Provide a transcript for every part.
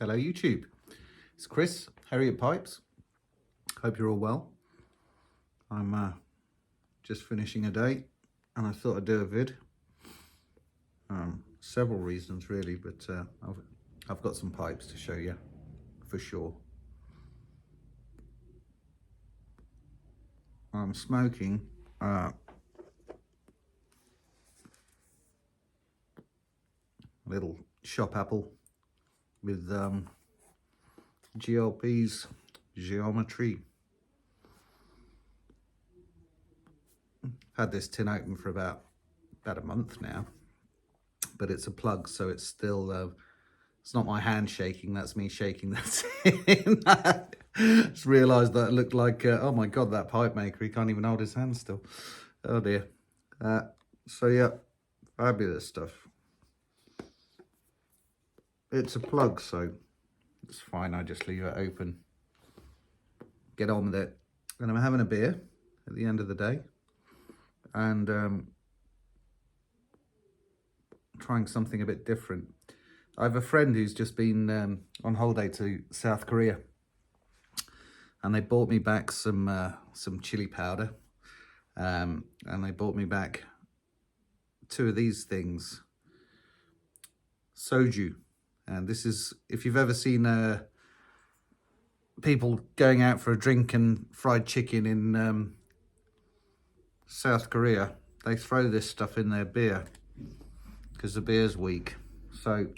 fellow YouTube. It's Chris, Harriet Pipes. Hope you're all well. I'm just finishing a day and I thought I'd do a vid. Several reasons really, but I've got some pipes to show you for sure. I'm smoking little shop apple with GLP's geometry. Had this tin open for about a month now, but it's a plug, so it's still it's not my hand shaking, that's me shaking that tin. Just realised that it looked like oh my god, that pipe maker, he can't even hold his hand still. Oh dear. So yeah, fabulous stuff. It's a plug, so it's fine, I just leave it open, get on with it. And I'm having a beer at the end of the day and trying something a bit different. I have a friend who's just been on holiday to South Korea, and they bought me back some chili powder, and they bought me back two of these things, soju. And this is, if you've ever seen people going out for a drink and fried chicken in South Korea, they throw this stuff in their beer because the beer's weak. So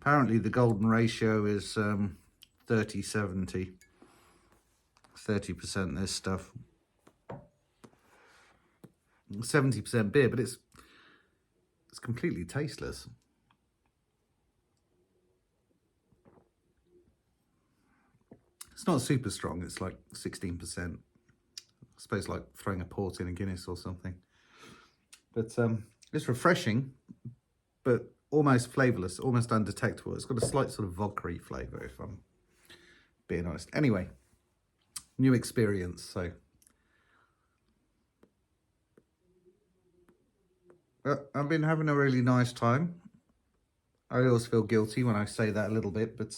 apparently the golden ratio is 30-70, 30% this stuff, 70% beer, but it's completely tasteless. It's not super strong, it's like 16%. I suppose like throwing a port in a Guinness or something. But it's refreshing, but almost flavourless, almost undetectable. It's got a slight sort of vodka-y flavour, if I'm being honest. Anyway, new experience, so. I've been having a really nice time. I always feel guilty when I say that a little bit, but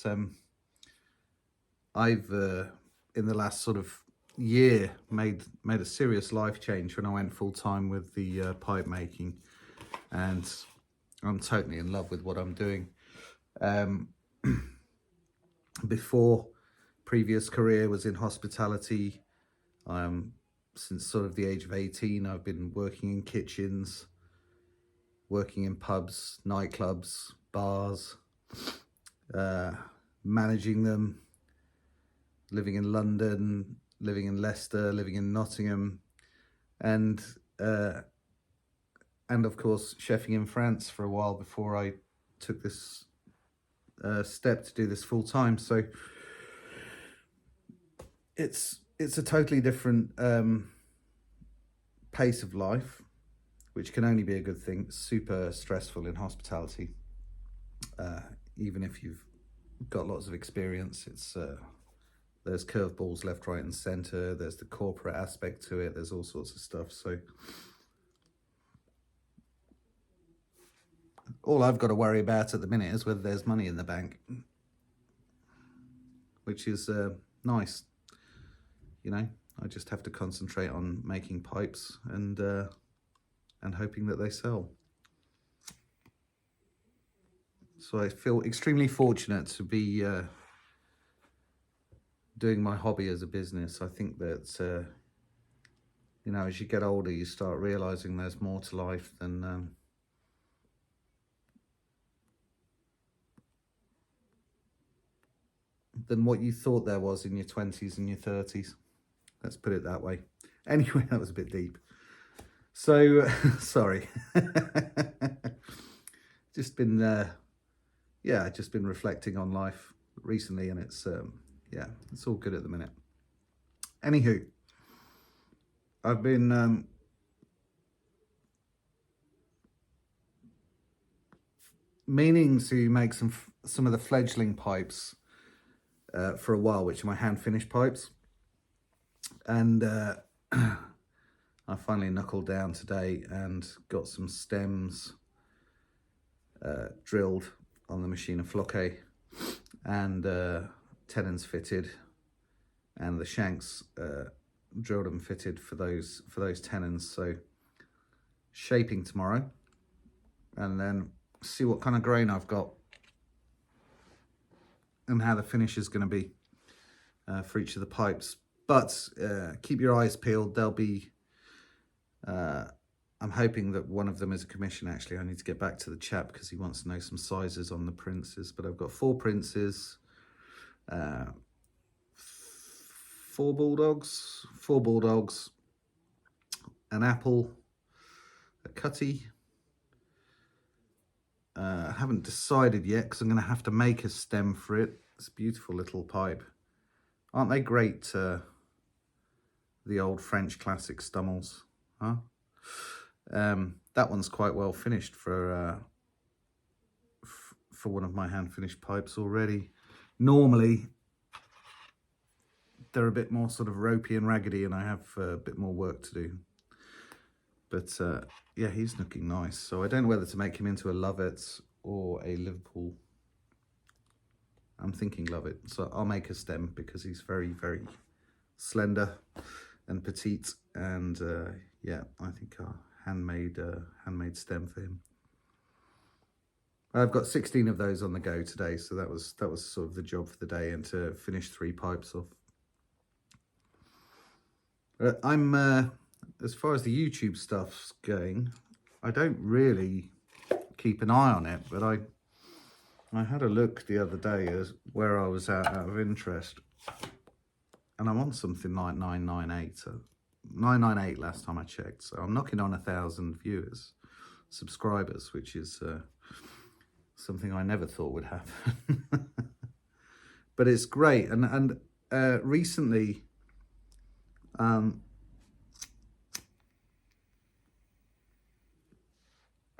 I've, in the last sort of year, made a serious life change when I went full-time with the pipe making, and I'm totally in love with what I'm doing. Before, previous career was in hospitality. Since sort of the age of 18, I've been working in kitchens, working in pubs, nightclubs, bars, managing them, living in London, living in Leicester, living in Nottingham, and of course chefing in France for a while before I took this step to do this full time. So it's a totally different pace of life, which can only be a good thing. It's super stressful in hospitality, even if you've got lots of experience. It's there's curveballs left, right and centre. There's the corporate aspect to it. There's all sorts of stuff. So all I've got to worry about at the minute is whether there's money in the bank, which is nice. You know, I just have to concentrate on making pipes and hoping that they sell. So I feel extremely fortunate to be doing my hobby as a business. I think that, you know, as you get older, you start realising there's more to life than what you thought there was in your 20s and your 30s. Let's put it that way. Anyway, that was a bit deep. So, sorry. Just been, yeah, just been reflecting on life recently, and it's, yeah, it's all good at the minute. Anywho, I've been meaning to make some of the fledgling pipes for a while, which are my hand finished pipes, and I finally knuckled down today and got some stems drilled on the machine, a floquet, and tenons fitted, and the shanks drilled and fitted for those tenons. So shaping tomorrow, and then see what kind of grain I've got and how the finish is going to be for each of the pipes. But keep your eyes peeled. There'll be, I'm hoping that one of them is a commission. Actually, I need to get back to the chap because he wants to know some sizes on the princes. But I've got 4 princes, 4 bulldogs, an apple, a cutty. I haven't decided yet because I'm going to have to make a stem for it. It's a beautiful little pipe. Aren't they great, the old French classic stummels? Huh? That one's quite well finished for one of my hand-finished pipes already. Normally, they're a bit more sort of ropey and raggedy, and I have a bit more work to do. But yeah, he's looking nice. So I don't know whether to make him into a Lovett or a Liverpool. I'm thinking Lovett. So I'll make a stem because he's very, very slender and petite. And yeah, I think a handmade stem for him. I've got 16 of those on the go today. So that was sort of the job for the day, and to finish 3 pipes off. I'm... as far as the YouTube stuff's going, I don't really keep an eye on it, but I had a look the other day as where I was at out of interest, and I'm on something like 998 last time I checked. So I'm knocking on 1,000 viewers, subscribers, which is something I never thought would happen. But it's great, and recently.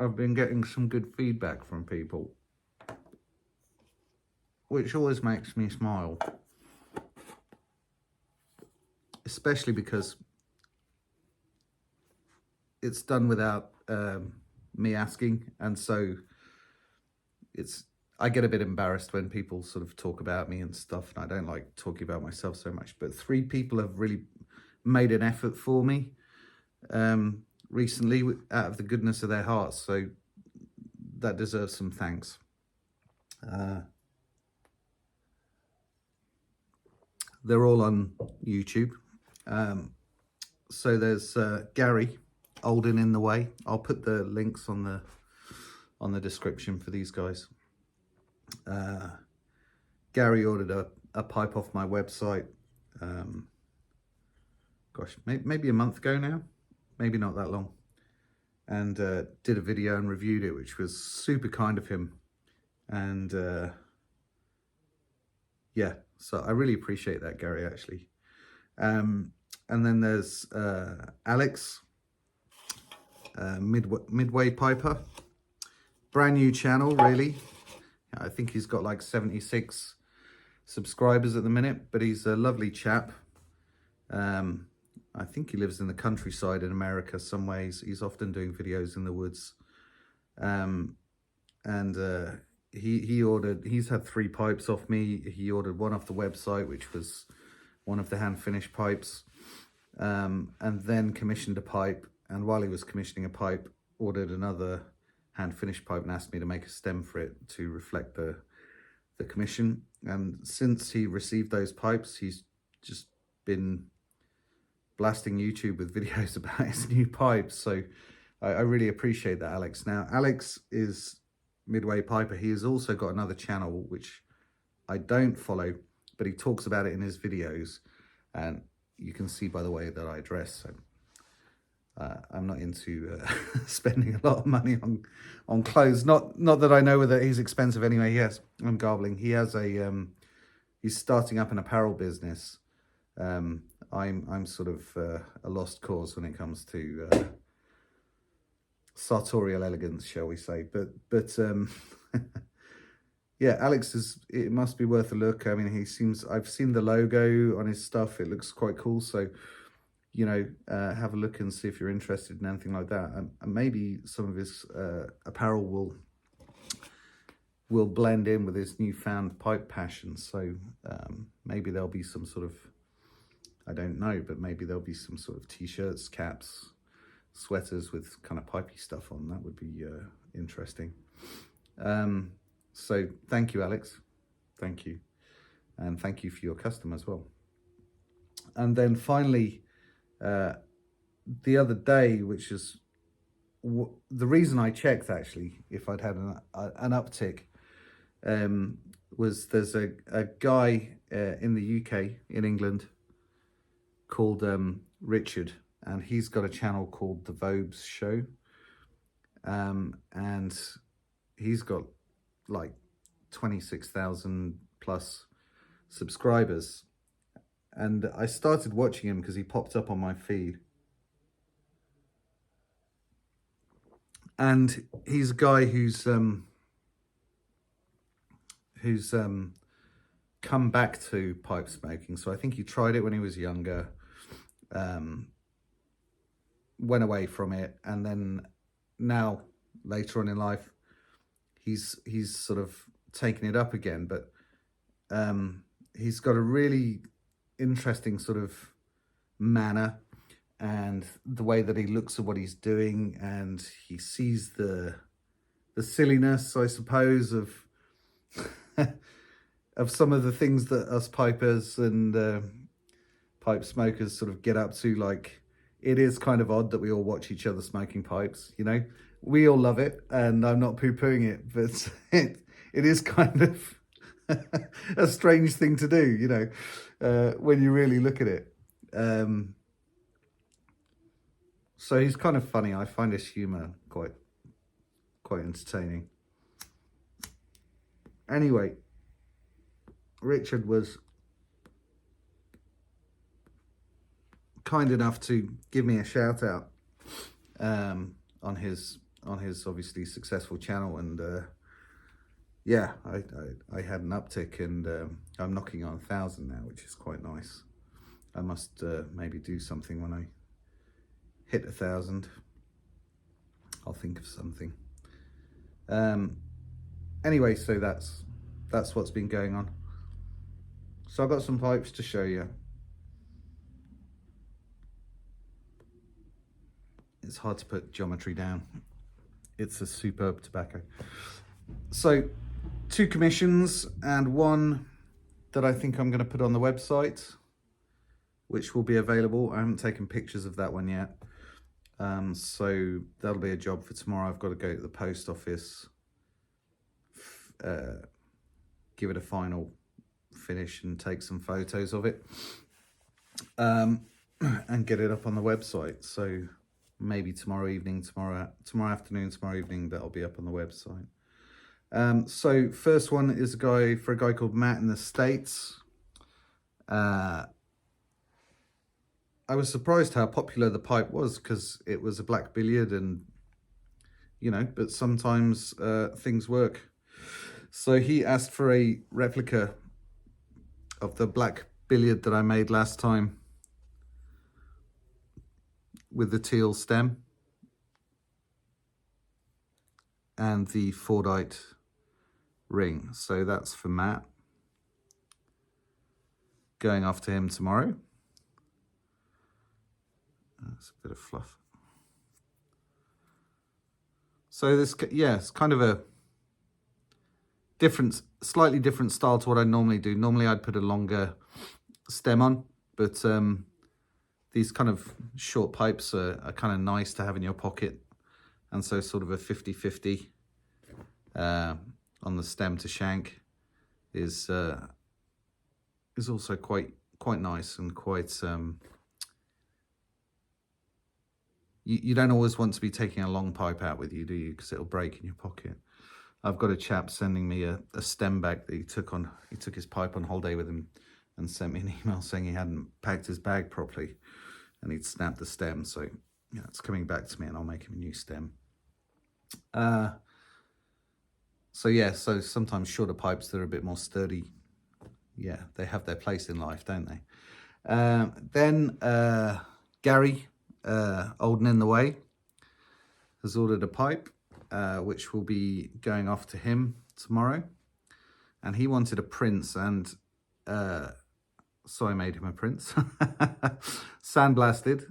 I've been getting some good feedback from people, which always makes me smile, especially because it's done without me asking, and so I get a bit embarrassed when people sort of talk about me and stuff, and I don't like talking about myself so much. But 3 people have really made an effort for me recently out of the goodness of their hearts, so that deserves some thanks. They're all on YouTube. So there's Gary, Olden in the Way. I'll put the links on the description for these guys. Gary ordered a pipe off my website gosh, maybe a month ago now. Maybe not that long, and did a video and reviewed it, which was super kind of him. And yeah, so I really appreciate that, Gary, actually. And then there's Alex, Midway Piper, brand new channel, really. I think he's got like 76 subscribers at the minute, but he's a lovely chap. I think he lives in the countryside in America some ways. He's often doing videos in the woods. He's had 3 pipes off me. He ordered one off the website, which was one of the hand-finished pipes, and then commissioned a pipe. And while he was commissioning a pipe, ordered another hand-finished pipe and asked me to make a stem for it to reflect the commission. And since he received those pipes, he's just been blasting YouTube with videos about his new pipes. So I really appreciate that, Alex. Now, Alex is Midway Piper. He has also got another channel, which I don't follow, but he talks about it in his videos. And you can see by the way that I dress. So I'm not into spending a lot of money on clothes. Not that I know whether he's expensive anyway. Yes, I'm garbling. He has he's starting up an apparel business. I'm sort of a lost cause when it comes to sartorial elegance, shall we say. But yeah, Alex it must be worth a look. I mean, I've seen the logo on his stuff. It looks quite cool. So, you know, have a look and see if you're interested in anything like that. And maybe some of his apparel will will blend in with his newfound pipe passion. So maybe there'll be some sort of, I don't know, but maybe there'll be some sort of t-shirts, caps, sweaters with kind of pipey stuff on. That would be interesting. So thank you, Alex. Thank you. And thank you for your custom as well. And then finally, the other day, which is the reason I checked actually, if I'd had an uptick, was there's a guy in the UK, in England, called Richard, and he's got a channel called The Vobes Show, and he's got like 26,000 plus subscribers, and I started watching him because he popped up on my feed, and he's a guy who's come back to pipe smoking. So I think he tried it when he was younger, went away from it, and then now later on in life he's sort of taken it up again, but he's got a really interesting sort of manner, and the way that he looks at what he's doing, and he sees the silliness, I suppose, of of some of the things that us pipers and pipe smokers sort of get up to. Like, it is kind of odd that we all watch each other smoking pipes, you know. We all love it, and I'm not poo-pooing it, but it is kind of a strange thing to do, you know, when you really look at it. So he's kind of funny. I find his humour quite entertaining. Anyway, Richard was kind enough to give me a shout out on his obviously successful channel, and yeah, I had an uptick, and I'm knocking on 1,000 now, which is quite nice. I must maybe do something when I hit 1,000. I'll think of something. Anyway, so that's what's been going on. So I've got some pipes to show you. It's hard to put geometry down. It's a superb tobacco. So 2 commissions, and one that I think I'm going to put on the website, which will be available. I haven't taken pictures of that one yet. So that'll be a job for tomorrow. I've got to go to the post office, give it a final finish and take some photos of it, and get it up on the website. So maybe tomorrow evening, tomorrow afternoon, tomorrow evening, that'll be up on the website. So first one is a guy called Matt in the States. I was surprised how popular the pipe was, because it was a black billiard, and you know, but sometimes things work. So he asked for a replica of the black billiard that I made last time with the teal stem and the Fordite ring. So that's for Matt, going off to him tomorrow. That's a bit of fluff. So this, yeah, it's kind of a slightly different style to what I normally do. Normally I'd put a longer stem on, but these kind of short pipes are kind of nice to have in your pocket. And so sort of a 50-50 on the stem to shank is also quite nice, and quite you don't always want to be taking a long pipe out with you, do you? Because it'll break in your pocket. I've got a chap sending me a stem bag that he took his pipe on holiday with him, and sent me an email saying he hadn't packed his bag properly and he'd snapped the stem. So yeah, it's coming back to me, and I'll make him a new stem. So yeah, so sometimes shorter pipes that are a bit more sturdy, yeah, they have their place in life, don't they? Then Gary, Olden in the Way, has ordered a pipe. which will be going off to him tomorrow. And he wanted a prince, and so I made him a prince. Sandblasted.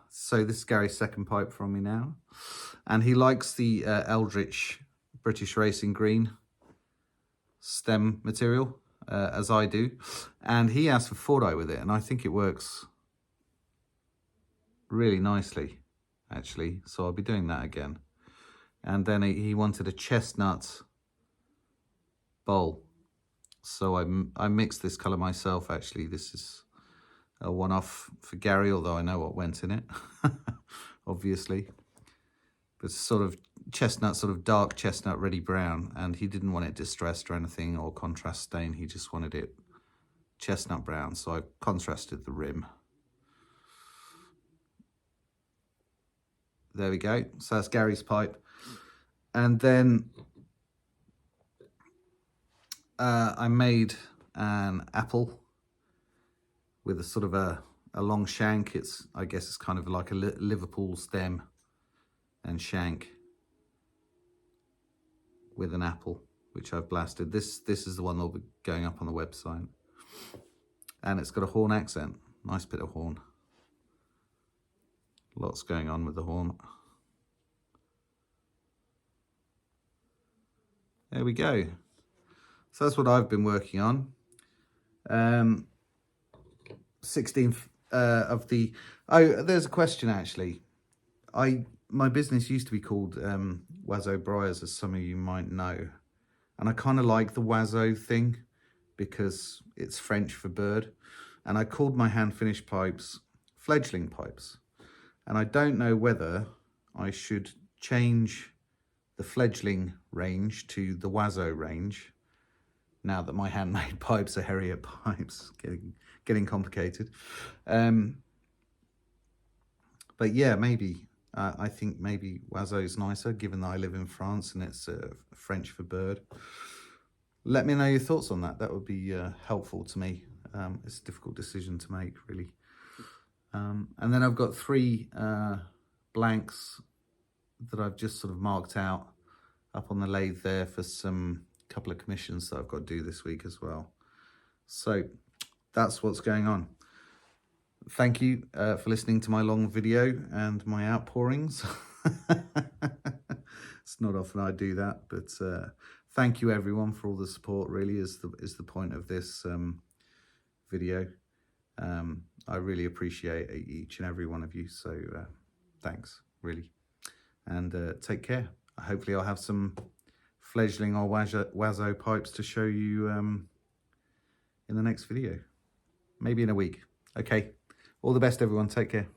So this is Gary's second pipe from me now. And he likes the Eldritch British Racing Green stem material, as I do. And he asked for 4-dye with it, and I think it works really nicely, actually. So I'll be doing that again. And then he wanted a chestnut bowl. So I mixed this colour myself, actually. This is a one-off for Gary, although I know what went in it, obviously. But sort of chestnut, sort of dark chestnut, reddy brown, and he didn't want it distressed or anything or contrast stain. He just wanted it chestnut brown, so I contrasted the rim. There we go. So that's Gary's pipe. And then I made an apple with a sort of a long shank. I guess it's kind of like a Liverpool stem and shank with an apple, which I've blasted. This is the one that'll be going up on the website. And it's got a horn accent. Nice bit of horn. Lots going on with the horn. There we go. So that's what I've been working on. 16th of the... Oh, there's a question, actually. My business used to be called Wazo Briars, as some of you might know. And I kind of like the Wazo thing because it's French for bird. And I called my hand-finished pipes fledgling pipes. And I don't know whether I should change the fledgling range to the Wazo range now that my handmade pipes are Harriet pipes, getting complicated. But yeah, maybe. I think maybe Wazo is nicer, given that I live in France and it's French for bird. Let me know your thoughts on that. That would be helpful to me. It's a difficult decision to make, really. And then I've got 3 blanks that I've just sort of marked out up on the lathe there for some couple of commissions that I've got to do this week as well. So that's what's going on. Thank you for listening to my long video and my outpourings. It's not often I do that, but thank you everyone for all the support, really is the point of this video. I really appreciate each and every one of you, so thanks, really. And take care. Hopefully I'll have some fledgling or Wazo pipes to show you in the next video. Maybe in a week. Okay, all the best everyone, take care.